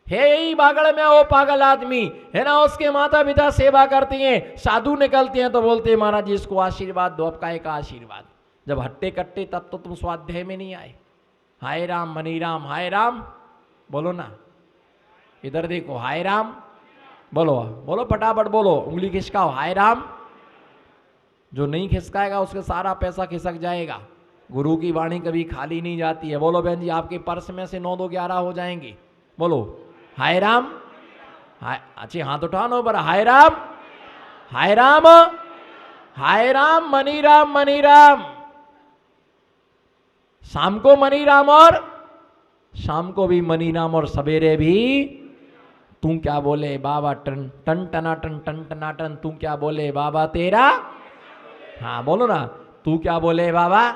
है यही बागड़ में वो पागल आदमी है ना, उसके माता पिता सेवा करते हैं, साधु निकलते हैं तो बोलते हैं महाराज जी इसको आशीर्वाद दो। अब काय का आशीर्वाद, जब हट्टे कट्टे तब तो तुम स्वाध्याय में नहीं आए। हाय राम मनी राम, हाय राम बोलो ना, इधर देखो हाय राम बोलो, बोलो फटाफट बोलो, उंगली खिसकाओ हाय राम। जो नहीं खिसकाएगा उसका सारा पैसा खिसक जाएगा। गुरु की वाणी कभी खाली नहीं जाती है। बोलो बहन जी, आपके पर्स में से 9 2 11 हो जाएंगे। बोलो हाय राम, हाय अच्छी हाथ उठाओ पर हाय राम, हाय राम, हाय राम मनी राम, मनी राम। शाम को मनी राम और शाम को भी मनी राम और सवेरे भी तू क्या बोले बाबा टन टन टना टन टन टना टन, तू क्या बोले बाबा तेरा। हाँ बोलो ना, तू क्या बोले बाबा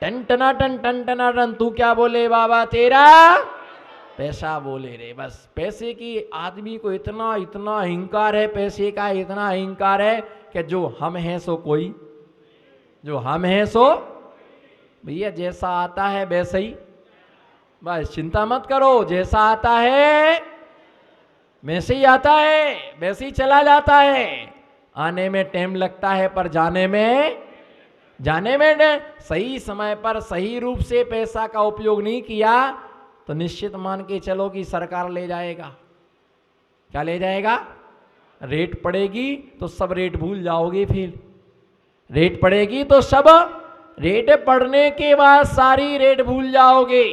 टन टना टन टन टना टन, तू क्या बोले बाबा तेरा पैसा बोले रे। बस पैसे की आदमी को इतना इतना अहंकार है, पैसे का इतना अहंकार है कि जो हम हैं सो कोई, जो हम हैं सो भैया जैसा आता है वैसे ही, बस चिंता मत करो, जैसा आता है वैसे ही आता है, वैसे ही चला जाता है। आने में टाइम लगता है पर जाने में सही समय पर सही रूप से पैसा का उपयोग नहीं किया तो निश्चित मान के चलो कि सरकार ले जाएगा। क्या ले जाएगा? रेट पड़ेगी तो सब रेट भूल जाओगे। फिर रेट पड़ेगी तो सब रेट पढ़ने के बाद सारी रेट भूल जाओगे।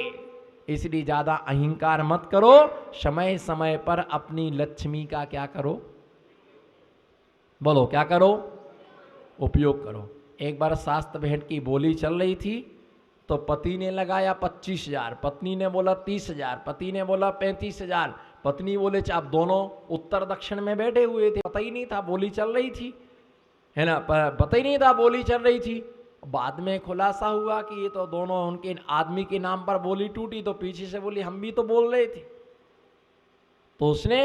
इसलिए ज्यादा अहंकार मत करो, समय समय पर अपनी लक्ष्मी का क्या करो, बोलो क्या करो, उपयोग करो। एक बार शास्त्र भेंट की बोली चल रही थी तो पति ने लगाया 25,000, पत्नी ने बोला 30,000, पति ने बोला 35,000। पत्नी बोले आप दोनों उत्तर दक्षिण में बैठे हुए थे, पता ही नहीं था बोली चल रही थी, है ना, पता ही नहीं था बोली चल रही थी। बाद में खुलासा हुआ कि ये तो दोनों उनके आदमी के नाम पर बोली टूटी, तो पीछे से बोली हम भी तो बोल रहे थे। तो उसने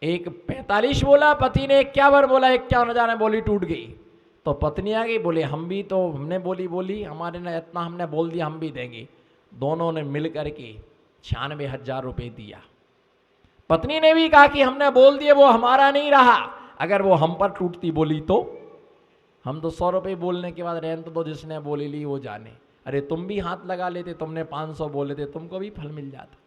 एक 45 बोला, पति ने 51 बोला, 51,000 में बोली टूट गई। तो पत्नी आ गई, बोले हम भी तो हमने बोली हमारे ने इतना हमने बोल दिया हम भी देंगे। दोनों ने मिल करके 96,000 रुपये दिया। पत्नी ने भी कहा कि हमने बोल दिए वो हमारा नहीं रहा, अगर वो हम पर टूटती बोली तो हम तो 100 रुपये बोलने के बाद रहने तो जिसने बोली ली वो जाने। अरे तुम भी हाथ लगा लेते, तुमने 500 बोले थे, तुमको भी फल मिल जाता।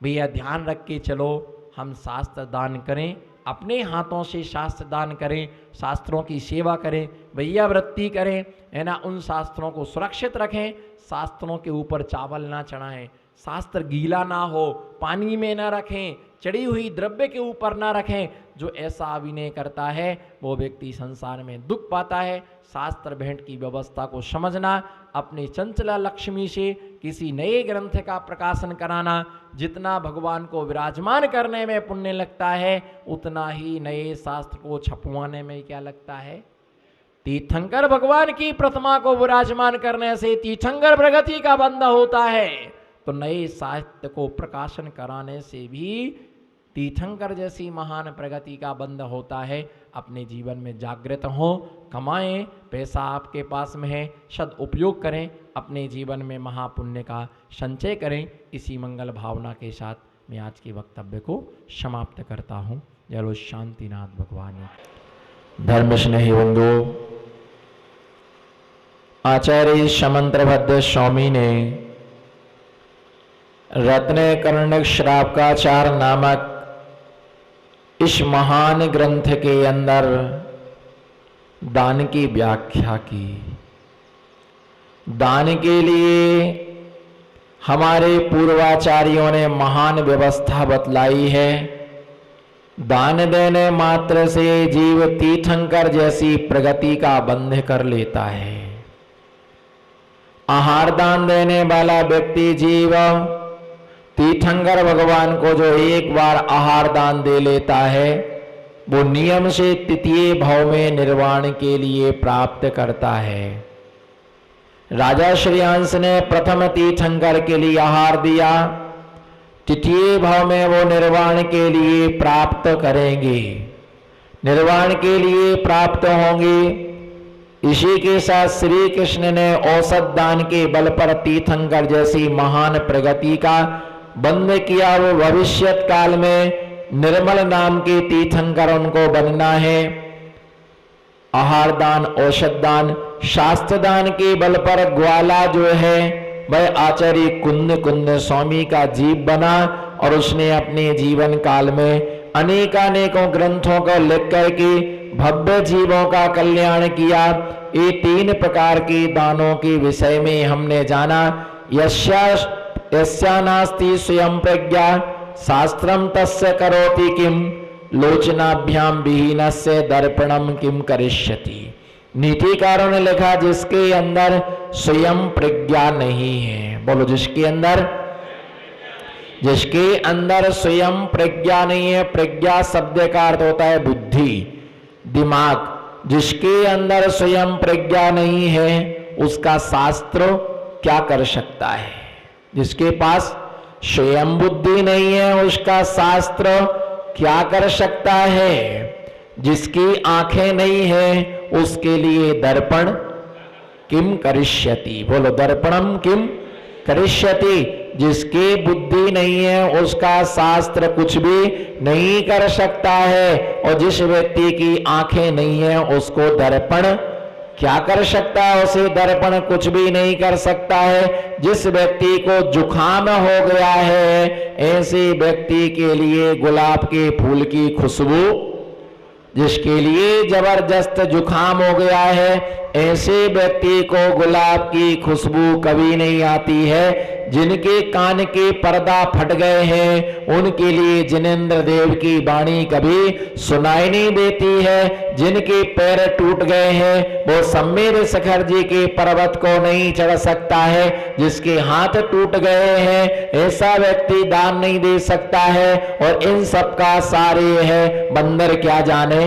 भैया ध्यान रख के चलो, हम शास्त्र दान करें, अपने हाथों से शास्त्र दान करें, शास्त्रों की सेवा करें, भैया वृत्ति करें, है ना, उन शास्त्रों को सुरक्षित रखें। शास्त्रों के ऊपर चावल ना चढ़ाएं, शास्त्र गीला ना हो, पानी में ना रखें, चढ़ी हुई द्रव्य के ऊपर ना रखें। जो ऐसा अभिनय करता है वो व्यक्ति संसार में दुख पाता है। शास्त्र भेंट की व्यवस्था को समझना, अपनी चंचला लक्ष्मी से किसी नए ग्रंथ का प्रकाशन कराना, जितना भगवान को विराजमान करने में पुण्य लगता है उतना ही नए शास्त्र को छपवाने में क्या लगता है। तीर्थंकर भगवान की प्रतिमा को विराजमान करने से तीर्थंकर प्रगति का बंध होता है, तो नए साहित्य को प्रकाशन कराने से भी तीर्थंकर जैसी महान प्रगति का बंध होता है। अपने जीवन में जागृत हो, कमाएं, पैसा आपके पास में है, सद उपयोग करें, अपने जीवन में महापुण्य का संचय करें। इसी मंगल भावना के साथ मैं आज के वक्तव्य को समाप्त करता हूँ। जय शांतिनाथ भगवान। धर्म स्नेही बंधु, आचार्य समंत्रभद्र स्वामी ने रत्न कर्णक श्रावकाचार नामक इस महान ग्रंथ के अंदर दान की व्याख्या की। दान के लिए हमारे पूर्वाचार्यों ने महान व्यवस्था बतलाई है। दान देने मात्र से जीव तीर्थंकर जैसी प्रगति का बंध कर लेता है। आहार दान देने वाला व्यक्ति जीव तीर्थंकर भगवान को जो एक बार आहार दान दे लेता है वो नियम से तृतीय भाव में निर्वाण के लिए प्राप्त करता है। राजा श्रेयांश ने प्रथम तीर्थंकर के लिए आहार दिया, तृतीय भाव में वो निर्वाण के लिए प्राप्त करेंगे, निर्वाण के लिए प्राप्त होंगे। इसी के साथ श्री कृष्ण ने औसत दान के बल पर तीर्थंकर जैसी महान प्रगति का बंद किया। वो भविष्यत काल में निर्मल नाम के तीर्थंकर उनको बनना है। आहार दान, औषध दान, शास्त्र दान के बल पर ग्वाला जो है वह आचार्य कुंद स्वामी का जीव बना और उसने अपने जीवन काल में अनेकानेकों ग्रंथों को लिख करके भव्य जीवों का कल्याण किया। ये 3 प्रकार के दानों के विषय में हमने जाना। यस्या नास्ति स्वयं प्रज्ञा शास्त्रम तस्य करोति किम लोचनाभ्याम विहीनस्य दर्पणम किम करिष्यति। नीतिकारों ने लिखा जिसके अंदर स्वयं प्रज्ञा नहीं है, बोलो जिसके अंदर स्वयं प्रज्ञा नहीं है। प्रज्ञा शब्द का अर्थ होता है बुद्धि, दिमाग। जिसके अंदर स्वयं प्रज्ञा नहीं है उसका शास्त्र क्या कर सकता है। जिसके पास स्वयं बुद्धि नहीं है उसका शास्त्र क्या कर सकता है। जिसकी आंखें नहीं है उसके लिए दर्पण किम करिष्यति, बोलो दर्पणम किम करिष्यति। जिसकी बुद्धि नहीं है उसका शास्त्र कुछ भी नहीं कर सकता है। और जिस व्यक्ति की आंखें नहीं है उसको दर्पण क्या कर सकता है, उसे दर्पण कुछ भी नहीं कर सकता है। जिस व्यक्ति को जुखाम हो गया है ऐसे व्यक्ति के लिए गुलाब के फूल की खुशबू, जिसके लिए जबरदस्त जुखाम हो गया है ऐसे व्यक्ति को गुलाब की खुशबू कभी नहीं आती है। जिनके कान के पर्दा फट गए हैं उनके लिए जिनेंद्र देव की वाणी कभी सुनाई नहीं देती है। जिनके पैर टूट गए हैं वो सम्मेद शिखर जी के पर्वत को नहीं चढ़ सकता है। जिसके हाथ टूट गए हैं ऐसा व्यक्ति दान नहीं दे सकता है। और इन सब का सारे है बंदर क्या जाने,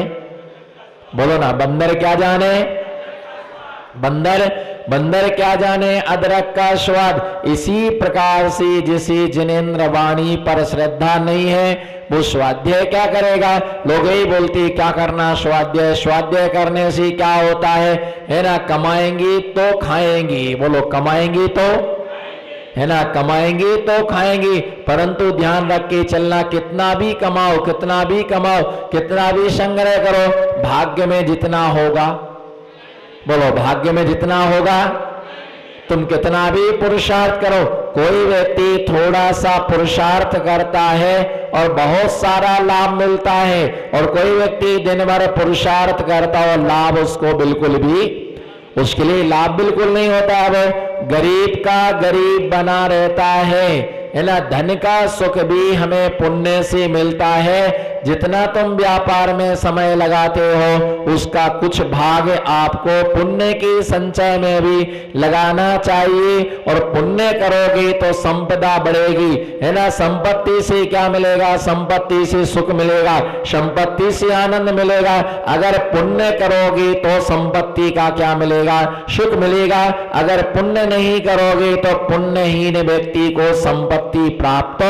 बोलो ना बंदर क्या जाने। बंदर क्या जाने अदरक का स्वाद। इसी प्रकार से जिसे जिनेंद्र वाणी पर श्रद्धा नहीं है वो स्वाध्याय क्या करेगा। लोग यही बोलते क्या करना स्वाध्याय, स्वाध्याय करने से क्या होता है ना, कमाएंगी तो खाएंगी, बोलो कमाएंगी तो है ना, कमाएंगे तो खाएंगे। परंतु ध्यान रख के चलना, कितना भी कमाओ, कितना भी कमाओ, कितना भी संग्रह करो, भाग्य में जितना होगा, बोलो भाग्य में जितना होगा। तुम कितना भी पुरुषार्थ करो, कोई व्यक्ति थोड़ा सा पुरुषार्थ करता है और बहुत सारा लाभ मिलता है, और कोई व्यक्ति दिन भर पुरुषार्थ करता है और लाभ उसको बिल्कुल भी, उसके लिए लाभ बिल्कुल नहीं होता। वो गरीब का गरीब बना रहता है ना। धन का सुख भी हमें पुण्य से मिलता है। जितना तुम व्यापार में समय लगाते हो उसका कुछ भाग आपको पुण्य के संचय में भी लगाना चाहिए। और पुण्य करोगे तो संपदा बढ़ेगी, है ना। संपत्ति से क्या मिलेगा, संपत्ति से सुख मिलेगा, संपत्ति से आनंद मिलेगा। अगर पुण्य करोगे तो संपत्ति का क्या मिलेगा, सुख मिलेगा। अगर पुण्य नहीं करोगे तो पुण्यहीन व्यक्ति को संपत्ति प्राप्त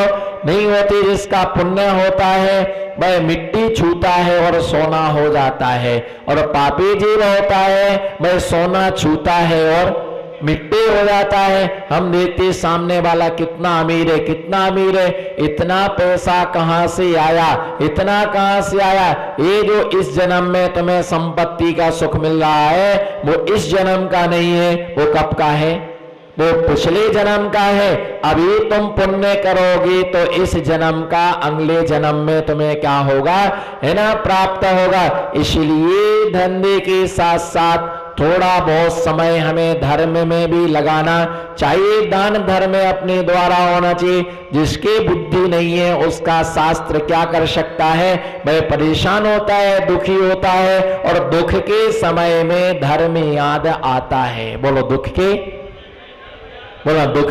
नहीं होती। जिसका पुण्य होता है वह मिट्टी छूता है और सोना हो जाता है, और पापी जीव होता है वह सोना छूता है और मिट्टी हो जाता है। हम देखते सामने वाला कितना अमीर है, कितना अमीर है, इतना पैसा कहां से आया, इतना कहां से आया। ये जो इस जन्म में तुम्हें संपत्ति का सुख मिल रहा है वो इस जन्म का नहीं है, वो कब का है, वो पिछले जन्म का है। अभी तुम पुण्य करोगे तो इस जन्म का अगले जन्म में तुम्हें क्या होगा, है ना, प्राप्त होगा। इसलिए धंधे के साथ साथ थोड़ा बहुत समय हमें धर्म में भी लगाना चाहिए। दान धर्म अपने द्वारा होना चाहिए। जिसकी बुद्धि नहीं है उसका शास्त्र क्या कर सकता है, वह परेशान होता है, दुखी होता है, और दुख के समय में धर्म याद आता है। बोलो दुख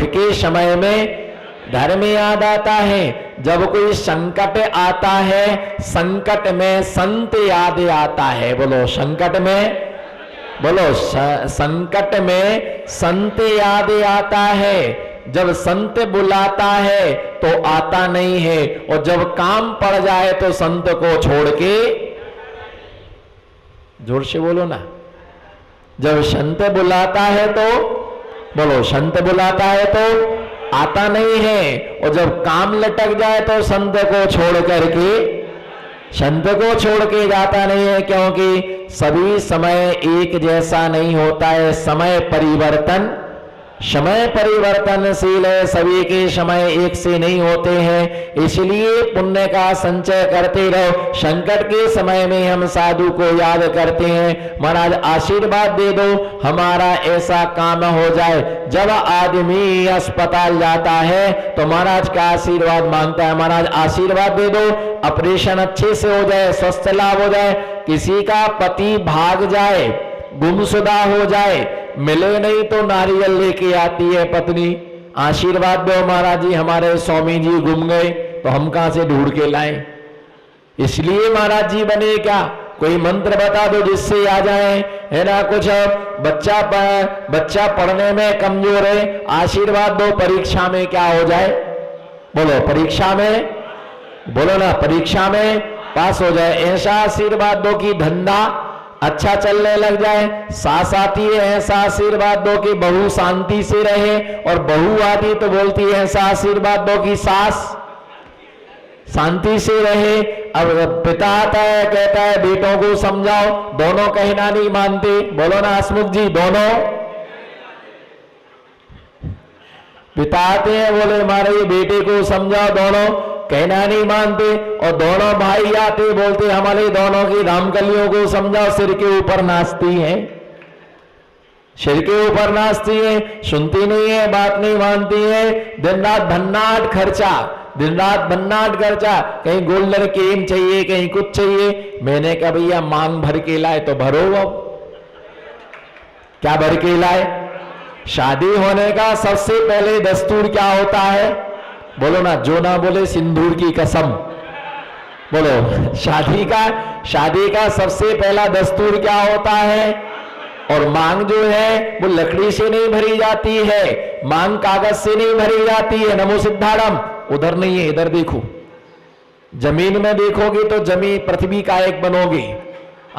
के समय में धर्म याद आता है। जब कोई संकट आता है, संकट में संत याद आता है। बोलो संकट में, बोलो संकट में संत याद आता है। जब संत बुलाता है तो आता नहीं है, और जब काम पड़ जाए तो संत को छोड़ के, जोर से बोलो ना, जब संत बुलाता है तो बोलो, संत बुलाता है तो आता नहीं है, और जब काम लटक जाए तो संत को छोड़ करके, संत को छोड़ के जाता नहीं है, क्योंकि सभी समय एक जैसा नहीं होता है। समय परिवर्तनशील है, सभी के समय एक से नहीं होते हैं। इसलिए पुण्य का संचय करते रहो। संकट के समय में हम साधु को याद करते हैं, महाराज आशीर्वाद दे दो, हमारा ऐसा काम हो जाए। जब आदमी अस्पताल जाता है तो महाराज का आशीर्वाद मांगता है, महाराज आशीर्वाद दे दो, ऑपरेशन अच्छे से हो जाए, स्वस्थ लाभ हो जाए। किसी का पति भाग जाए, गुमशुदा हो जाए, मिले नहीं तो नारियल लेके आती है पत्नी, आशीर्वाद दो महाराज जी, हमारे स्वामी जी गुम गए तो हम कहां से ढूंढ के लाएं। इसलिए महाराज जी बने क्या, कोई मंत्र बता दो जिससे आ जाए, है ना। कुछ बच्चा पढ़ने में कमजोर है, आशीर्वाद दो परीक्षा में क्या हो जाए, बोलो परीक्षा में, बोलो ना परीक्षा में पास हो जाए। ऐसा आशीर्वाद दो कि धंधा अच्छा चलने लग जाए। सास आती है, ऐसा आशीर्वाद दो कि बहू शांति से रहे, और बहू आती तो बोलती है ऐसा आशीर्वाद दो कि सास शांति से रहे। अब पिता आता है, कहता है बेटों को समझाओ, दोनों कहना नहीं मानते, बोलो ना हसमुख जी, दोनों पिता आते हैं, बोले हमारे बेटे को समझाओ, दोनों कहना नहीं मानते। और दोनों भाई आते बोलते हमारे दोनों की रामकलियों को समझाओ, सिर के ऊपर नाचती हैं, सिर के ऊपर नाचती हैं, सुनती नहीं है, बात नहीं मानती है। दिन रात भन्नाट खर्चा, दिन रात भन्नाट खर्चा, कहीं गोल्डन केम चाहिए, कहीं कुछ चाहिए। मैंने कहा भैया मांग भर के लाए तो भरो, अब क्या भर के लाए। शादी होने का सबसे पहले दस्तूर क्या होता है, बोलो ना, जो ना बोले सिंदूर की कसम, बोलो शादी का सबसे पहला दस्तूर क्या होता है। और मांग जो है वो लकड़ी से नहीं भरी जाती है, मांग कागज से नहीं भरी जाती है। नमो सिद्धाराम, उधर नहीं है, इधर देखो, जमीन में देखोगे तो जमीन पृथ्वी का एक बनोगे,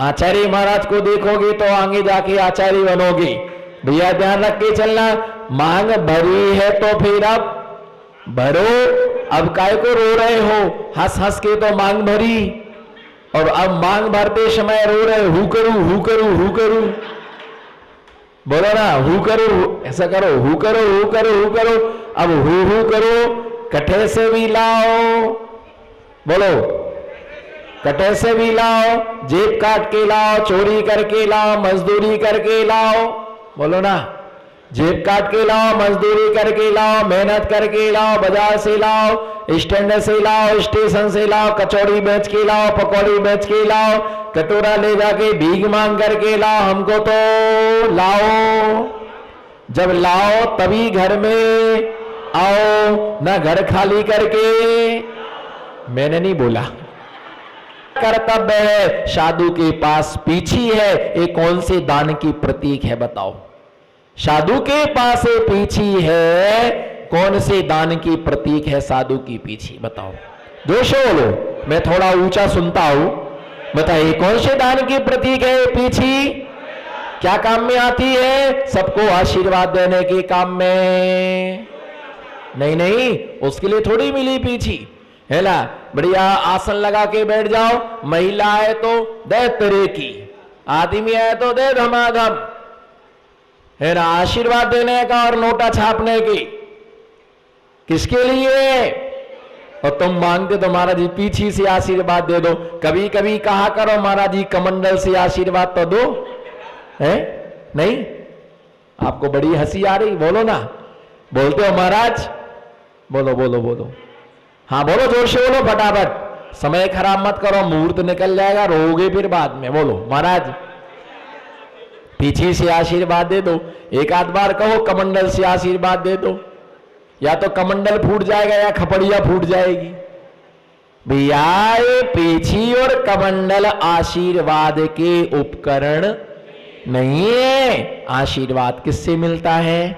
आचार्य महाराज को देखोगे तो आगे जाके आचार्य बनोगे। भैया ध्यान रख के चलना, मांग भरी है तो फिर अब भरो। अब काय को रो रहे हो, हंस हंस के तो मांग भरी, और अब मांग भरते समय रो रहे, हु करूं हु करूं हु करूं, बोलो ना हु करूं, ऐसा करो, हु करो हु करो हु करो। अब हु करो, कट्ठे से भी लाओ, बोलो कट्ठे से भी लाओ, जेब काट के लाओ, चोरी करके लाओ, मजदूरी करके लाओ, बोलो ना, जेब काट के लाओ, मजदूरी करके लाओ, मेहनत करके लाओ, बाजार से लाओ, स्टैंड से लाओ, स्टेशन से लाओ, कचौड़ी बेच के लाओ, पकौड़ी बेच के लाओ, कटोरा ले जाके भीख मांग करके लाओ, हमको तो लाओ। जब लाओ तभी घर में आओ, ना घर खाली करके। मैंने नहीं बोला, कर्तव्य है। साधु के पास पीछी है, ये कौन से दान की प्रतीक है बताओ। साधु के पास पीछी है, कौन से दान की प्रतीक है साधु की पीछी, बताओ। जोश बोलो, मैं थोड़ा ऊंचा सुनता हूं, बताइए कौन से दान की प्रतीक है पीछी, क्या काम में आती है। सबको आशीर्वाद देने के काम में नहीं, नहीं, उसके लिए थोड़ी मिली पीछी, है ना। बढ़िया आसन लगा के बैठ जाओ, महिला है तो दे तेरे की, आदमी है तो दे धमाधम, है ना। आशीर्वाद देने का और नोटा छापने की, किसके लिए। और तुम मांगते तो महाराज जी पीछे से आशीर्वाद दे दो। कभी कभी कहा करो महाराज जी कमंडल से आशीर्वाद तो दो, है नहीं। आपको बड़ी हंसी आ रही, बोलो ना, बोलते हो महाराज, बोलो बोलो बोलो, हाँ बोलो, जोर से बोलो, फटाफट, समय खराब मत करो, मुहूर्त निकल जाएगा, रोओगे फिर बाद में। बोलो महाराज पीछे से आशीर्वाद दे दो। एक आध बार कहो कमंडल से आशीर्वाद दे दो, या तो कमंडल फूट जाएगा या खपड़िया फूट जाएगी। भैया ये पीछी और कमंडल आशीर्वाद के उपकरण नहीं है। आशीर्वाद किससे मिलता है,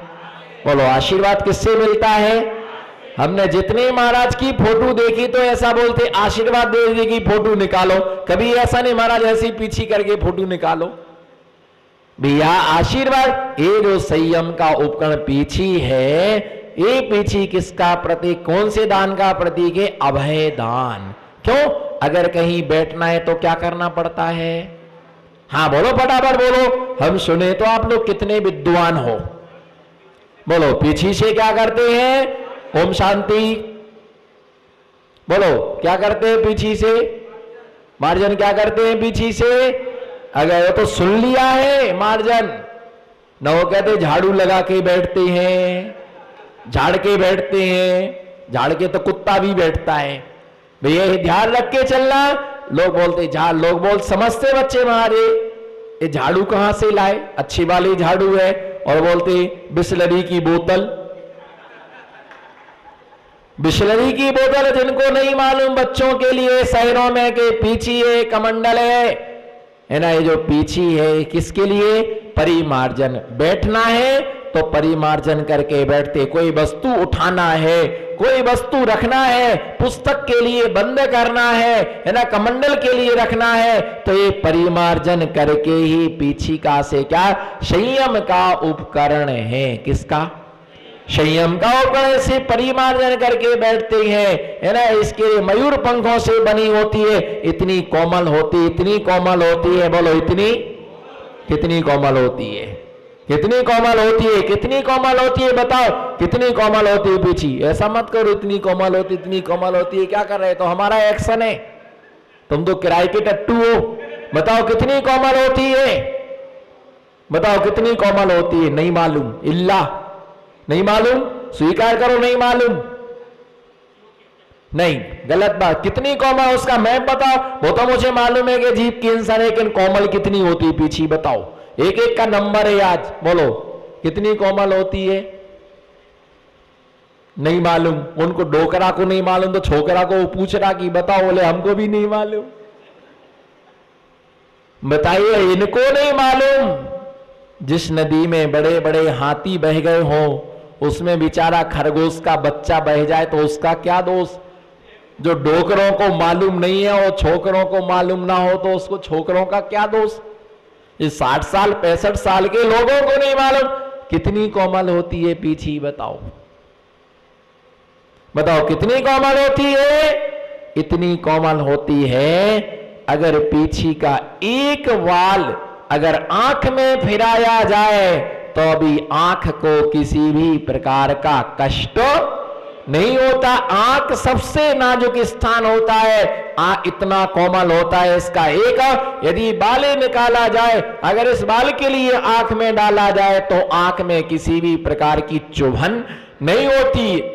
बोलो आशीर्वाद किससे मिलता है। हमने जितने महाराज की फोटो देखी तो ऐसा बोलते आशीर्वाद देने की फोटो निकालो, कभी ऐसा नहीं महाराज ऐसी पीछी करके फोटो निकालो, भैया आशीर्वाद, ये जो संयम का उपकरण पीछी है, ये पीछी किसका प्रतीक, कौन से दान का प्रतीक है? अभय दान। क्यों? अगर कहीं बैठना है तो क्या करना पड़ता है? हाँ बोलो, फटाफट बोलो, हम सुने तो आप लोग कितने विद्वान हो। बोलो, पीछी से क्या करते हैं? ओम शांति। बोलो, क्या करते हैं पीछी से? मार्जन क्या करते हैं पीछी से? अगर वो तो सुन लिया है मार्जन, न वो कहते झाड़ू लगा के बैठते हैं, झाड़ के बैठते हैं, झाड़ के तो कुत्ता भी बैठता है। भैया ध्यान रख के चलना। लोग बोलते झाड़, लोग बोल समझते बच्चे हमारे, ये झाड़ू कहां से लाए? अच्छी वाली झाड़ू है। और बोलते बिस्लरी की बोतल, बिस्लरी की बोतल जिनको नहीं मालूम बच्चों के लिए शहरों में के पीछी है, कमंडल है ना। ये जो पीछी है किसके लिए? परिमार्जन। बैठना है तो परिमार्जन करके बैठते। कोई वस्तु उठाना है, कोई वस्तु रखना है, पुस्तक के लिए बंद करना है ना, कमंडल के लिए रखना है, तो ये परिमार्जन करके ही पीछिका से क्या? संयम का उपकरण है। किसका? संयम का उपकरण से परिमार्जन करके बैठते हैं, है ना। इसके लिए मयूर पंखों से बनी होती है, इतनी कोमल होती, इतनी कोमल होती है। बोलो, इतनी, कितनी कोमल होती है? कितनी कोमल होती है? कितनी कोमल होती है? बताओ, कितनी कोमल होती है पीछी? ऐसा मत करो, इतनी कोमल होती, इतनी कोमल होती है। क्या कर रहे? तो हमारा एक्शन है, तुम तो किराए के टट्टू हो। बताओ कितनी कोमल होती है? बताओ कितनी कोमल होती है? नहीं मालूम, इल्ला नहीं मालूम, स्वीकार करो नहीं मालूम। नहीं, गलत बात। कितनी कोमल उसका मैप बताओ। वो तो मुझे मालूम है कि जीभ की इंसान है, लेकिन कोमल कितनी होती है पीछी? बताओ, एक एक का नंबर है आज। बोलो, कितनी कोमल होती है? नहीं मालूम। उनको डोकरा को नहीं मालूम तो छोकरा को पूछ रहा कि बताओ, बोले हमको भी नहीं मालूम। बताइए, इनको नहीं मालूम। जिस नदी में बड़े बड़े हाथी बह गए हो, उसमें बेचारा खरगोश का बच्चा बह जाए तो उसका क्या दोष? जो डोकरों को मालूम नहीं है और छोकरों को मालूम ना हो तो उसको छोकरों का क्या दोष? इस 60 साल 65 साल के लोगों को नहीं मालूम कितनी कोमल होती है पीछी। बताओ, बताओ कितनी कोमल होती है? इतनी कोमल होती है, अगर पीछी का एक वाल अगर आंख में फिराया जाए तो अभी आंख को किसी भी प्रकार का कष्ट नहीं होता। आंख सबसे नाजुक स्थान होता है, इतना कोमल होता है इसका एक। यदि बाल निकाला जाए, अगर इस बाल के लिए आंख में डाला जाए तो आंख में किसी भी प्रकार की चुभन नहीं होती।